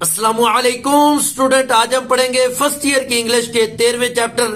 अस्सलामुअलैकुम स्टूडेंट, आज हम पढ़ेंगे फर्स्ट ईयर की इंग्लिश के 13वें चैप्टर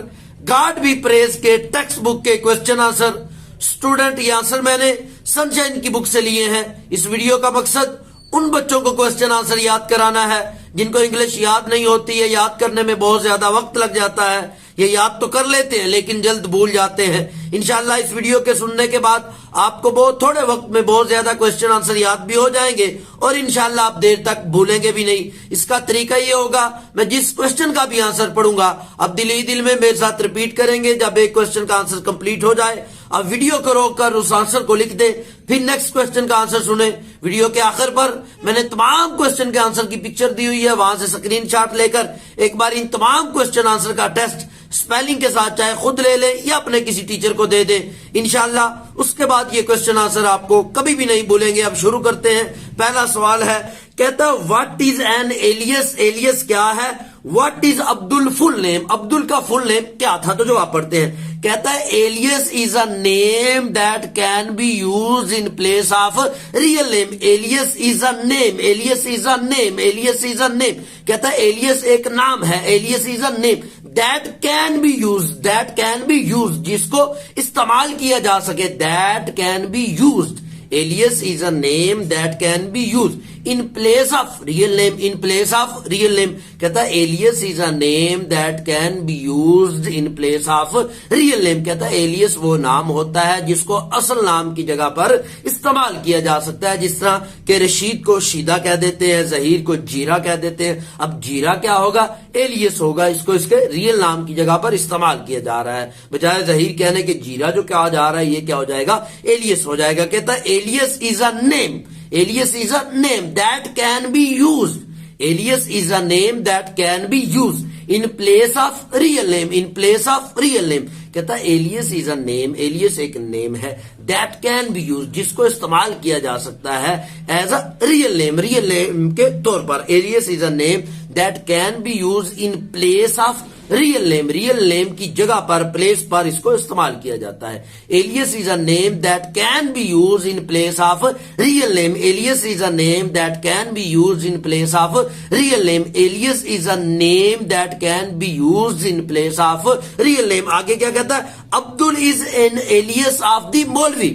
गॉड बी प्रेज के टेक्स्ट बुक के क्वेश्चन आंसर। स्टूडेंट, ये आंसर मैंने सनशाइन की बुक से लिए हैं। इस वीडियो का मकसद उन बच्चों को क्वेश्चन आंसर याद कराना है जिनको इंग्लिश याद नहीं होती है, याद करने में बहुत ज्यादा वक्त लग जाता है। ये याद तो कर लेते हैं लेकिन जल्द भूल जाते हैं। इंशाल्लाह इस वीडियो के सुनने के बाद आपको बहुत थोड़े वक्त में बहुत ज्यादा क्वेश्चन आंसर याद भी हो जाएंगे और इंशाल्लाह आप देर तक भूलेंगे भी नहीं। इसका तरीका ये होगा, मैं जिस क्वेश्चन का भी आंसर पढ़ूंगा आप दिल ही दिल में मेरे साथ रिपीट करेंगे। जब एक क्वेश्चन का आंसर कंप्लीट हो जाए आप वीडियो को रोककर उस आंसर को लिख दें, फिर नेक्स्ट क्वेश्चन का आंसर सुने। वीडियो के आखिर पर मैंने तमाम क्वेश्चन के आंसर की पिक्चर दी हुई है, वहां से स्क्रीनशॉट लेकर एक बार इन तमाम क्वेश्चन आंसर का टेस्ट स्पेलिंग के साथ चाहे खुद ले लें या अपने किसी टीचर को दे दें। इंशाल्लाह उसके बाद ये क्वेश्चन आंसर आपको कभी भी नहीं भूलेंगे। अब शुरू करते हैं। पहला सवाल है, कहता what is an alias. Alias क्या है? What is Abdul full name. Abdul का फुल नेम क्या था? तो जो आप पढ़ते हैं, कहता है alias is a name that can be use in place of real name. Alias is a name, alias is a name, alias is a name. कहता है एलियस एक नाम है, alias is a name that can be use, that can be use जिसको इस्तेमाल किया जा सके, that can be used. Alias is a name that can be use in place of real name, in place of real name. कहता है alias is a name that can be used in place of real name. कहता है alias वो नाम होता है जिसको असल नाम की जगह पर इस्तेमाल किया जा सकता है। जिस तरह के रशीद को शीदा कह देते हैं, जहीर को जीरा कह देते हैं। अब जीरा क्या होगा? एलियस होगा, इसको इसके रियल नाम की जगह पर इस्तेमाल किया जा रहा है। बजाय जहीर कहने के जीरा जो कहा जा रहा है ये क्या हो जाएगा? एलियस हो जाएगा। कहता है alias is a name, alias is a name that can be used, alias is a name that can be used in place of real name, in place of real name. कहता है alias is a name, alias एक name है that can be use जिसको इस्तेमाल किया जा सकता है as a real name, real name के तौर पर। Alias is a name that can be use in place of real name, real name की जगह पर, प्लेस पर इसको इस्तेमाल किया जाता है। Alias is a name that can be use in place of real name, alias is a name that can be use in place of real name, alias is a name that can be use in place of real name. आगे क्या कहता है? Abdul is an alias of the maulvi.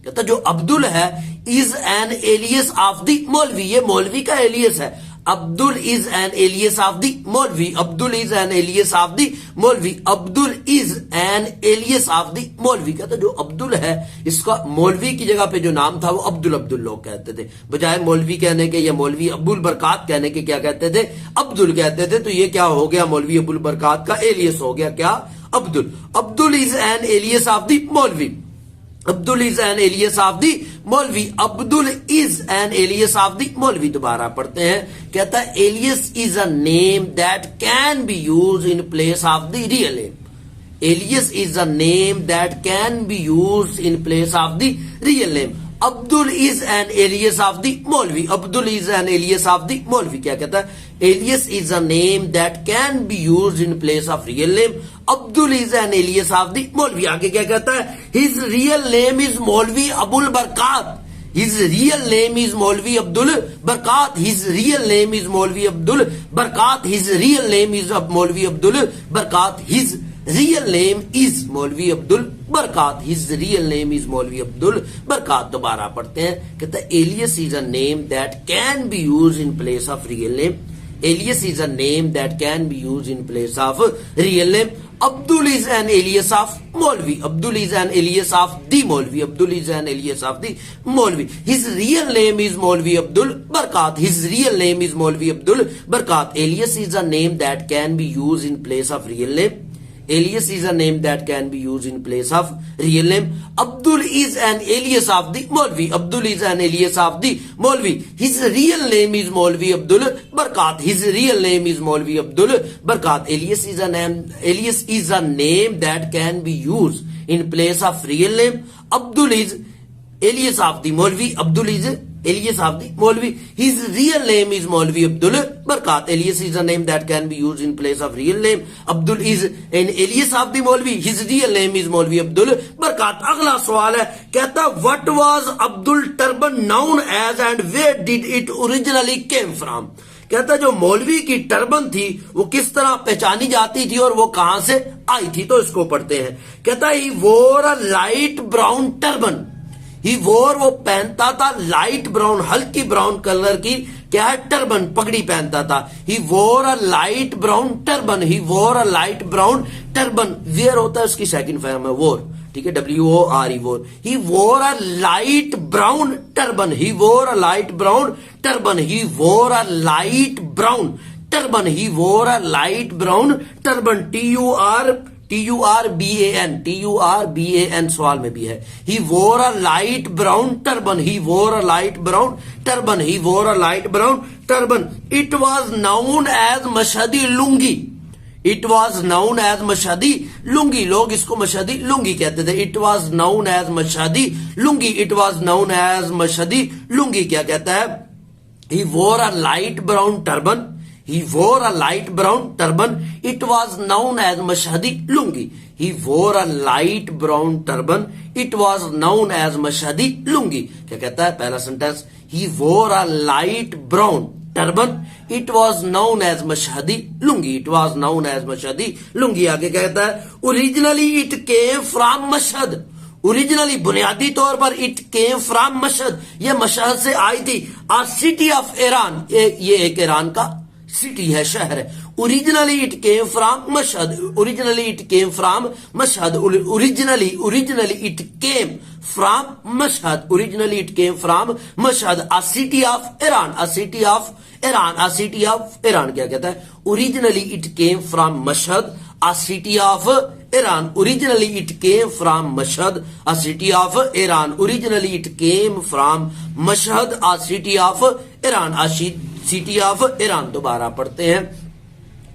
कहता जो अब्दुल है is an alias of the maulvi, ये मौलवी का एलियस है। Abdul is an alias of the maulvi, Abdul is an alias of the maulvi, Abdul is an alias of the maulvi. कहता जो अब्दुल है इसका मौलवी की जगह पे जो नाम था वो अब्दुल अब्दुल लोग कहते थे, बजाय मौलवी कहने के या मौलवी अब्दुल बरकात कहने के क्या कहते थे? अब्दुल कहते थे। तो ये क्या हो गया? मौलवी अब्दुल बरकात का एलियस हो गया क्या? Abdul. Abdul is an alias of the maulvi, Abdul is an alias of the maulvi, Abdul is an alias of the maulvi. दोबारा पढ़ते हैं। कहता है alias is a name that can be use in place of the real name, alias is a name that can be use in place of the real name. Abdul is an alias of the maulvi, Abdul is an alias of the maulvi. क्या कहता है? Alias is a name that can be use in place of real name, Abdul is an alias of the maulvi. आगे क्या कहता है? His real name is Maulvi Abul Barkat, his real name is मौलवी Abdul Barkat, his real name is मौलवी Abdul Barkat, his real name is मौलवी Abdul Barkat, his real name is मौलवी Abdul Barkat, his real name is मौलवी अब्दुल बरकात। दोबारा पढ़ते हैं। कहता है alias is a name that can be use in place of real name, alias is a name that can be use in place of real name. Abdul is an alias of maulvi, Abdul is an alias of the maulvi, Abdul is an alias of the maulvi. His real name is मौलवी Abdul Barkat, his real name is मौलवी Abdul Barkat. Alias is a name that can be use in place of real name, alias is a name that can be used in place of real name. Abdul is an alias of the Maulvi, Abdul is an alias of the Maulvi. His real name is Maulvi Abdul Barakat, his real name is Maulvi Abdul Barakat. Alias is a name, alias is a name that can be used in place of real name. Abdul is alias of the Maulvi, Abdul is alias of the Maulvi. His real name is Maulvi Abdul Barakat. Alias is a name that can be used in place of real name. Abdul is an alias of the Maulvi. His real name is Maulvi Abdul Barakat. अगला सवाल है, कहता what was Abdul turban known as and where did it originally came from? कहता जो मौलवी की turban थी वो किस तरह पहचानी जाती थी और वो कहां से आई थी, तो इसको पढ़ते हैं। कहता ही wore a light brown turban, he wore वो पहनता था लाइट ब्राउन, हल्की ब्राउन कलर की क्या है टर्बन, पगड़ी पहनता था। ही wore a light brown turban, he wore a light brown turban, wear होता है उसकी सेकंड फॉर्म है वोर, ठीक है, WORE wore. He wore a light brown turban, he wore a light brown turban, he wore a light brown turban, he wore a light brown turban, TURBAN सवाल में भी है। He wore a light brown turban, he wore a light brown turban, he wore a light brown turban. It was known as Mashhadi lungi, it was known as Mashhadi lungi, लोग इसको मशहदी लुंगी कहते थे। It was known as Mashhadi lungi, it was known as Mashhadi lungi. क्या कहता है, he wore a light brown turban, he wore a light brown turban, it was known as mashhadi lungi, he wore a light brown turban, it was known as mashhadi lungi। क्या कहता है पहला sentence, he wore a light brown turban, it was known as mashhadi lungi, it was known as mashhadi lungi। आगे कहता है originally it came from mashhad, originally बुनियादी तौर पर इट केम फ्रॉम मशहद, ये मशहद से आई थी। आ सिटी ऑफ ईरान, ये एक ईरान का सिटी है, शहर है। Originally it came from Mashhad, originally it came from Mashhad, originally it came from Mashhad, originally it came from Mashhad. A city of Iran, a city of Iran, a city of Iran. क्या कहता है, originally it came from Mashhad, a city of Iran, originally it came from Mashhad, a city of Iran, originally it came from Mashhad, a city of Iran, a city of Iran। दोबारा पढ़ते हैं।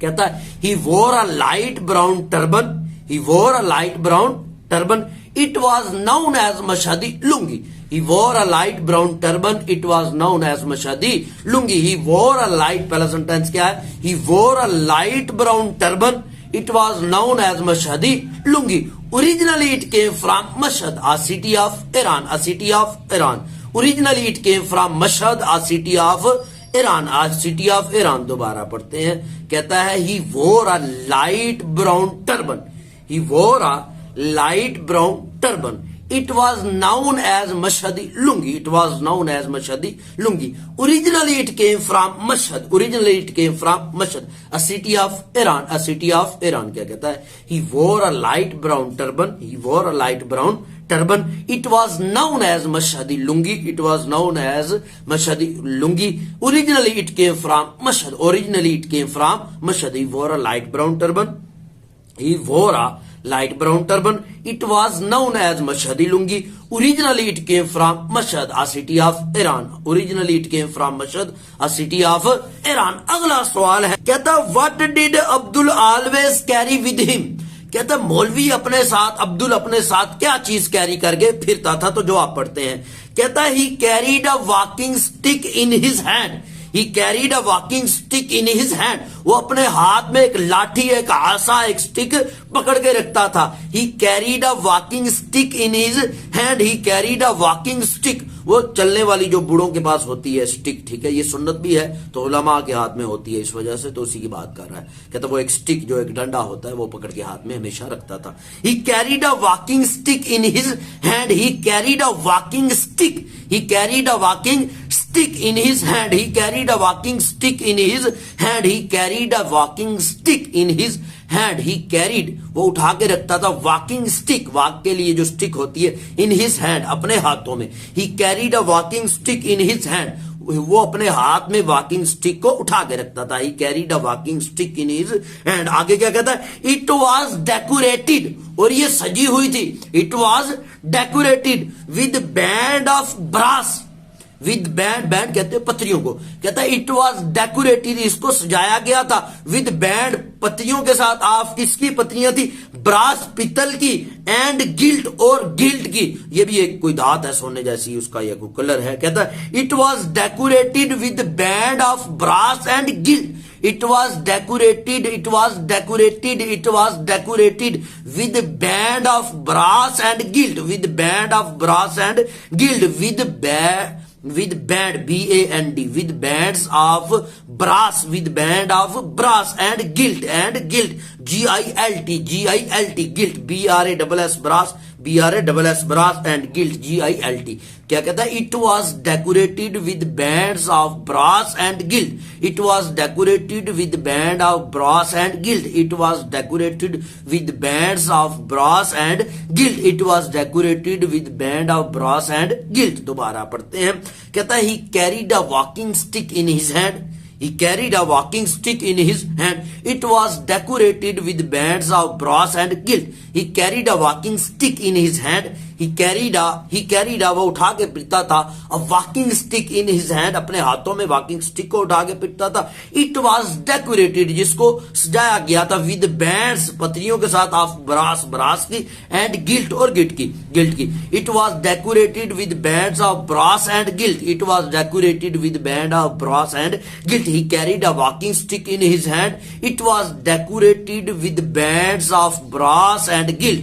कहता है he wore a light brown turban, he wore a light brown turban, it was known as Mashhadi lungi, he wore a light brown turban, it was known as Mashhadi lungi। he wore a light, पहला sentence क्या है, he wore a light brown turban, it was known as Mashhadi lungi, originally it came from Mashhad, a city of Iran, a city of Iran, originally it came from Mashhad, a city of Iran, a city of Iran। दोबारा पढ़ते हैं। कहता है he wore a light brown turban, he wore a light brown turban, it was known as Mashhadi lungi, it was known as Mashhadi lungi, originally it came from Mashhad, originally it came from Mashhad, a city of Iran, a city of Iran। क्या कहता है, he wore a light brown turban, he wore a light brown turban, it was known as Mashhadi lungi, it was known as Mashhadi lungi, originally it came from Mashhad, originally it came from Mashhad। he wore a light brown turban, he wore a light brown turban, it was known as Mashhadi lungi, originally it came from Mashhad, a city of Iran, originally it came from Mashhad, a city of Iran। अगला सवाल है, कहता what did Abdul always carry with him, कहता मौलवी अपने साथ, अब्दुल अपने साथ क्या चीज कैरी करके फिरता था, तो जवाब पढ़ते हैं। कहता he carried a walking stick in his hand, he carried a walking stick in his hand, वो अपने हाथ में एक लाठी, एक आसा, एक स्टिक पकड़ के रखता था। he carried a walking stick in his hand, he carried a walking stick, वो चलने वाली जो बूढ़ों के पास होती है स्टिक, ठीक है, ये सुन्नत भी है तो उलमा के हाथ में होती है, इस वजह से तो उसी की बात कर रहा है। कहता वो एक स्टिक, जो एक डंडा होता है, वो पकड़ के हाथ में हमेशा रखता था। he carried a walking stick in his hand, he carried a walking stick, he carried a walking stick in his hand, he carried a walking stick in his hand, he carried a walking stick in his hand, he carried, वो उठा के रखता था walking stick, walk के लिए जो stick होती है, in his hand, अपने हाथों में। he carried a walking stick in his hand, वो अपने हाथ में वॉकिंग स्टिक को उठा के रखता था। he carried a walking stick in his hand। आगे क्या कहता है, it was decorated, और ये सजी हुई थी, it was decorated with band of brass, with band, band कहते हैं पत्रियों को। कहता है इट वॉज डेकोरेटेड, इसको सजाया गया था, विद बैंड, पत्रियों के साथ। आप किसकी पत्रियां थी, ब्रास, पित्तल की, एंड गिल्ट, और गिल्ट की, ये भी एक कोई धात है सोने जैसी, उसका ये कोई कलर है। कहता है it was decorated with band of brass and gilt, it was decorated, it was decorated, it was decorated with band of brass and gilt, with band of brass and gilt, with band, BAND, with bands of brass with band of brass and gilt gilt gilt brass brass brass and gilt gilt क्या कहता है? It was decorated with bands of brass and gilt, it was decorated with band of brass and gilt, it was decorated with bands of brass and gilt, it was decorated with band of brass and gilt. दोबारा पढ़ते हैं। कहता है he carried a walking stick in his hand, he carried a walking stick in his hand, it was decorated with bands of brass and gilt, he carried a walking stick in his hand, he carried a वो उठा के पीटता था, a walking stick in his hand अपने हाथों में walking stick को उठा के पीटता था, it was decorated जिसको सजाया गया था with bands पत्रियों के साथ of brass की and gilt और gilt की, it was decorated with bands of brass and gilt, it was decorated with band of brass and gilt, he carried a walking stick in his hand, it was decorated with bands of brass and gilt।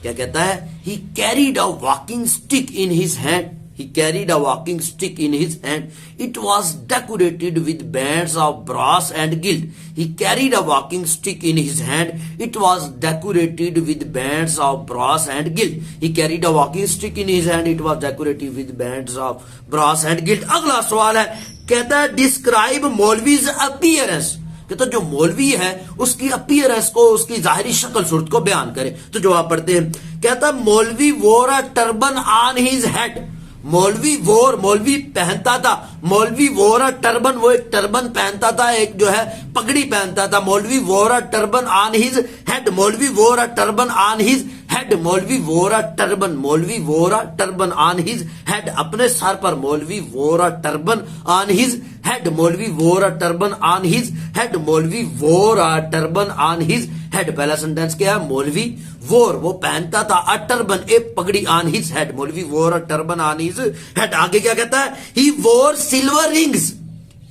क्या कहता है? He carried a walking stick in his hand, he carried a walking stick in his hand, it was decorated with bands of brass and gilt, he carried a walking stick in his hand, it was decorated with bands of brass and gilt, he carried a walking stick in his hand, it was decorated with bands of brass and gilt। अगला सवाल है, कहता है describe मौलवीज appearance, कहता जो मौलवी है उसकी अपीयरेंस को, उसकी जाहिरी शक्ल सूरत को बयान करे। तो जवाब पढ़ते हैं। कहता maulvi wore a turban on his head, मौलवी पहनता था, मौलवी वोर अ टर्बन, वो एक टर्बन पहनता था, एक जो है पगड़ी पहनता था। मौलवी wore a turban on his head, मौलवी wore a turban on his head, मौलवी wore a turban on his head, अपने सर पर मौलवी wore a turban on his head, मौलवी wore a turban on his head, मौलवी wore a turban on his head. पहला sentence क्या है? मौलवी वोर वो पहनता था, अ टर्बन एक पगड़ी ऑन हिज हेड, मौलवी wore a turban on his head. आगे क्या कहता है? He wore silver rings,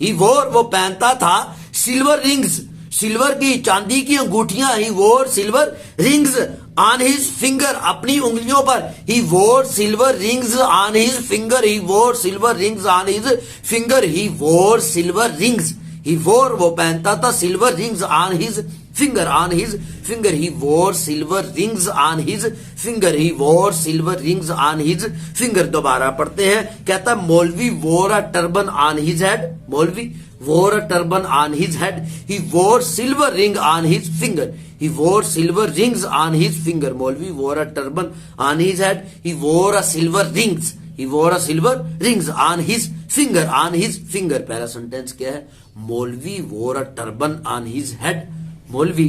he wore वो पहनता था सिल्वर रिंग्स, सिल्वर की चांदी की अंगूठियां, he wore silver rings on his finger अपनी उंगलियों पर, he wore silver rings on his finger, he wore silver rings on his finger, he wore silver rings, he wore वो पहनता था silver rings on his finger, on his finger, he wore silver rings on his finger, he wore silver rings on his finger. दोबारा पढ़ते हैं। कहता maulvi wore a turban on his head, maulvi wore a turban on his head, he wore silver ring on his finger, he wore silver rings on his finger, मौलवी wore a turban on his head, he wore a silver rings, he wore a silver rings on his finger, on his finger। पहला sentence क्या है? मौलवी wore a turban on his head, मौलवी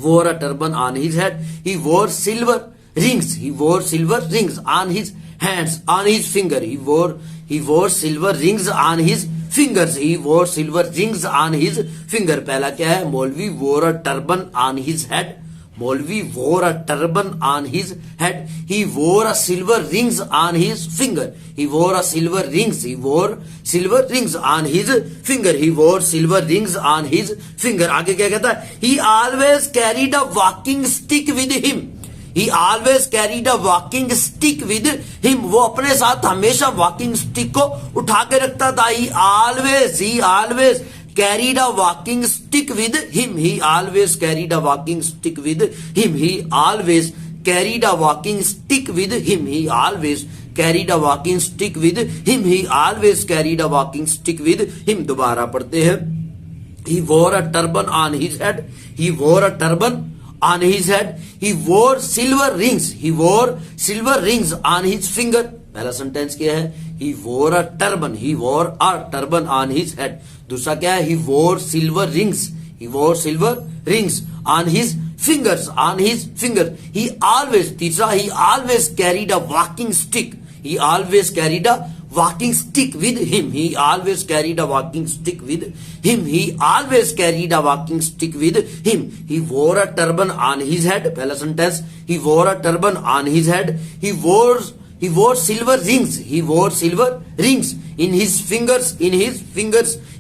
wore a turban on his head, he wore silver rings, he wore silver rings on his hands, on his finger, he wore silver rings on his fingers, he wore silver rings on his finger। पहला क्या है? मौलवी wore a turban on his head, मौलवी wore a turban on his head, he wore a silver rings on his finger, he wore a silver rings, he wore silver rings on his finger, he wore silver rings on his finger। आगे क्या कहता है? he always carried a walking stick with him, he always carried a walking stick with him, वो अपने साथ हमेशा walking stick को उठा के रखता था। he always carried a walking stick with him, he always carried a walking stick with him, he always carried a walking stick with him, he always carried a walking stick with him, he always carried a walking stick with him। दोबारा पढ़ते हैं। he wore a turban on his head, he wore a turban on his head, he wore silver rings, he wore silver rings on his finger। पहला sentence क्या है? he wore a turban, he wore a turban on his head। दूसरा क्या है? he wore silver rings, he wore silver rings on his fingers, on his finger। he always, तीसरा, he always carried a walking stick, he always carried a walking stick with him, he always carried a walking stick with him, he always carried a walking stick with him। he wore a turban on his head, पहला sentence, he wore a turban on his head, he wore silver rings, he wore silver rings in his fingers,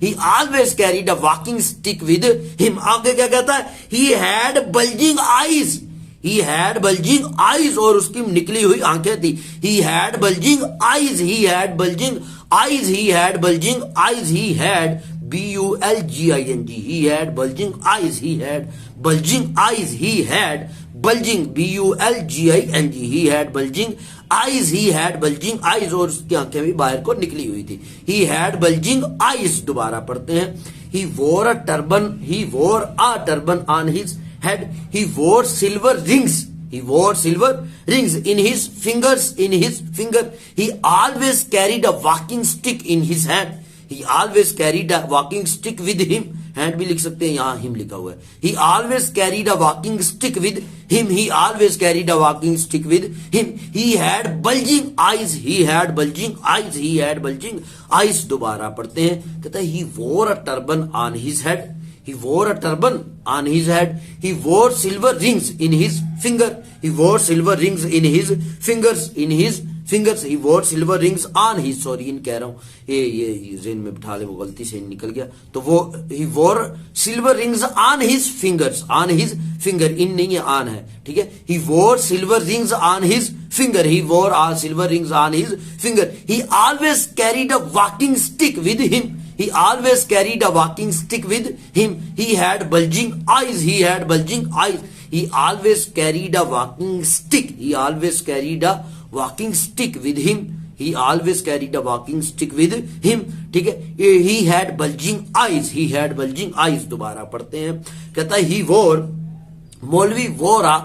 he always carried a walking stick with him। आगे क्या कहता है? he had bulging eyes, he had bulging eyes, और उसकी निकली हुई आंखें थी। he had bulging eyes, he had bulging eyes, he had bulging eyes, he had B-U-L-G-I-N-G. He had bulging eyes. He had bulging eyes. He had bulging B-U-L-G-I-N-G. He had bulging eyes. He had bulging eyes. और उसकी आंखें भी बाहर को निकली हुई थी. He had bulging eyes. दोबारा पढ़ते हैं. He wore a turban. He wore a turban on his head. He wore silver rings. He wore silver rings in his fingers. In his finger. He always carried a walking stick in his hand. He always carried a walking stick with him. Hand भी लिख सकते हैं, यहां him लिखा हुआ है. He always carried a walking stick with him. He always carried a walking stick with him. He had bulging eyes. He had bulging eyes. He had bulging eyes. दोबारा पढ़ते हैं. कहता है he wore a turban on his head. He wore a turban on his head. He wore silver rings in his finger. He wore silver rings in his fingers. In his fingers. He wore silver rings on his. Sorry इन कह रहा हूं, ये जेन में बिठा ले, वो गलती से निकल गया. तो वो he wore silver rings on his fingers. On his finger. इन नहीं है, on है. ठीक है. He wore silver rings on his finger. He wore silver rings on his finger. He always carried a walking stick with him. He always carried a walking stick with him. He had bulging eyes. He had bulging eyes. He always carried a walking stick. He always carried a walking stick with him. He always carried a walking stick with him. ठीक है. He had bulging eyes. He had bulging eyes. दोबारा पढ़ते हैं. कहता है he wore, मौलवी wore a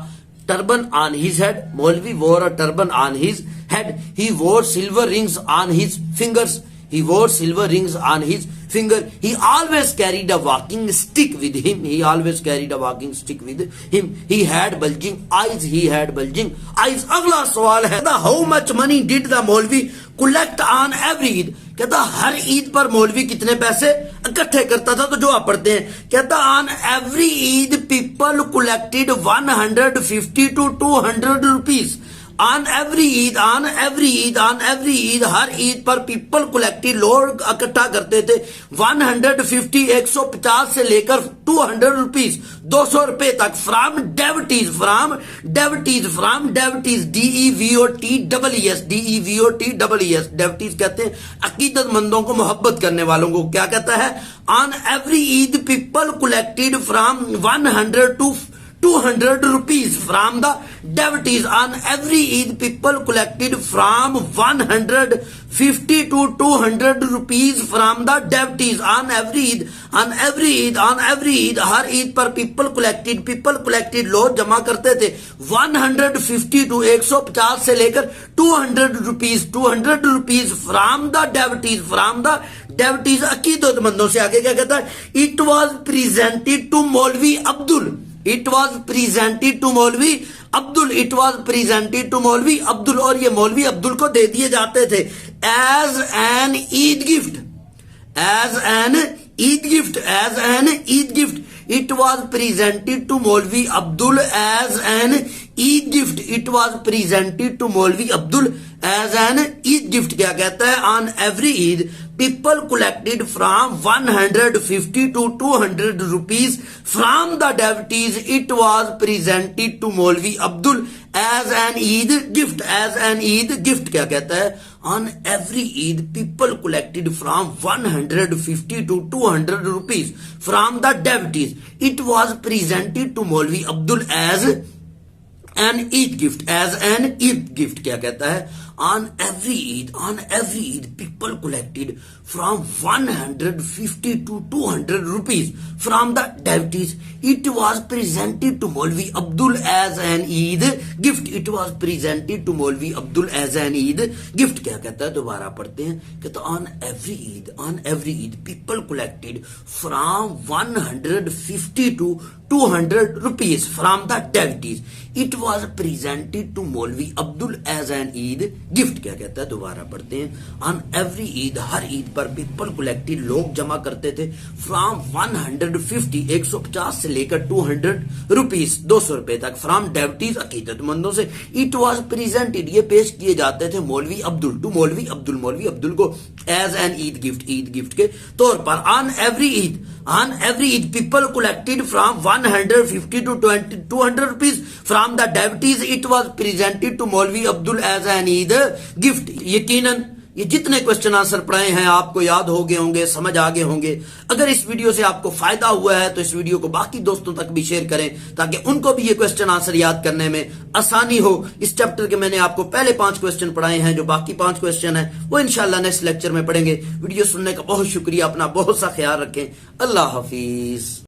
turban on his head. मौलवी wore a turban on his head. He wore silver rings on his fingers. He wore silver rings on his finger. He always carried a walking stick with him. He always carried a walking stick with him. He had bulging eyes. He had bulging eyes. अगला सवाल है, how much money did the मौलवी collect on every Eid? कहता हर ईद पर मौलवी कितने पैसे इकट्ठे करता था. तो जो आप पढ़ते हैं, कहता on every Eid people collected 150 to 200 rupees. On every Eid, on every Eid, on every Eid, हर ईद पर people collected, लोग इकट्ठा करते थे 150, 150 से लेकर 200 rupees, 200 रुपए तक. From devotees, from devotees, from devotees, DEVOTEES, DEVOTEES, devotees कहते हैं अकीदतमंदों को, मोहब्बत करने वालों को. क्या कहता है? On every Eid people collected from 100 to 200 rupees from the devotees. On every Eid people collected from 150 to 200 rupees from the devotees. On every Eid, on every Eid, on every Eid, हर ईद पर people collected, लोग जमा करते थे 150 to 150 से लेकर 200 rupees from the devotees, अकीदतमंदों से. आगे क्या कहता है? It was presented to मौलवी Abdul. It was presented to मौलवी Abdul. It was presented to मौलवी अब्दुल. और ये मौलवी अब्दुल को दे दिए जाते थे as an Eid gift. As an Eid gift. As an Eid gift. It was presented to मौलवी Abdul as an Eid gift. It was presented to मौलवी Abdul as an Eid gift. क्या कहता है? On every Eid people collected from 150 to 200 rupees from the devotees. It was presented to मौलवी Abdul as an Eid gift. As an Eid gift. क्या कहता है? On every Eid people collected from 150 to 200 rupees from the devotees. It was presented to मौलवी Abdul as an Eid gift. As an Eid gift. क्या कहता है? On every Eid people collected from 150 to 200 rupees from the devotees. It was presented to मौलवी Abdul as an Eid gift. It was presented to मौलवी Abdul as an Eid gift. क्या कहता है? दोबारा पढ़ते हैं. कहता on every Eid people collected from 150 to 200 rupees from the devotees. It was presented to मौलवी Abdul as an Eid gift. क्या कहता है? दोबारा पढ़ते हैं. On every Eid, हर ईद पर people collected, लोग जमा करते थे from 150, 150 से लेकर 200 rupees, 200 रुपए तक from devotees, अकीदतमंदों से. It was presented, ये पेश किए जाते थे मौलवी अब्दुल to मौलवी अब्दुल को as an Eid gift के तौर पर. On every Eid people collected from 150 to 200 rupees from the devotees. It was presented to मौलवी Abdul as an Eid gift. ये जितने क्वेश्चन आंसर पढ़ाए हैं आपको याद हो गए होंगे, समझ आ गए होंगे। अगर इस वीडियो से आपको फायदा हुआ है तो इस वीडियो को बाकी दोस्तों तक भी शेयर करें ताकि उनको भी ये क्वेश्चन आंसर याद करने में आसानी हो। इस चैप्टर के मैंने आपको पहले 5 क्वेश्चन पढ़ाए हैं, जो बाकी 5 क्वेश्चन है वो इंशाल्लाह नेक्स्ट लेक्चर में पढ़ेंगे। वीडियो सुनने का बहुत शुक्रिया, अपना बहुत सा ख्याल रखें। अल्लाह हाफिज।